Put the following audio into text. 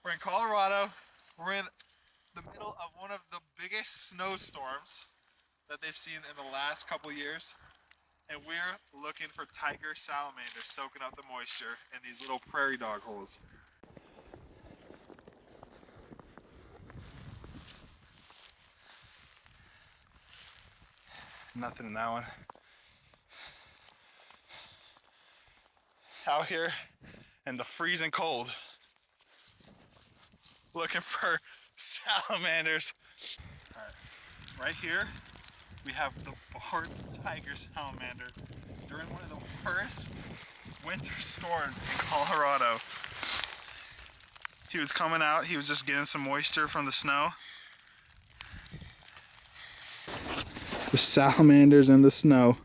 We're in Colorado. We're in the middle of one of the biggest snowstorms that they've seen in the last couple years. And we're looking for tiger salamanders soaking up the moisture in these little prairie dog holes. Nothing in that one. Out here in the freezing cold, looking for salamanders. All right, right here we have the barred tiger salamander. During one of the worst winter storms in Colorado, he was coming out, he was just getting some moisture from the snow. The salamanders in the snow.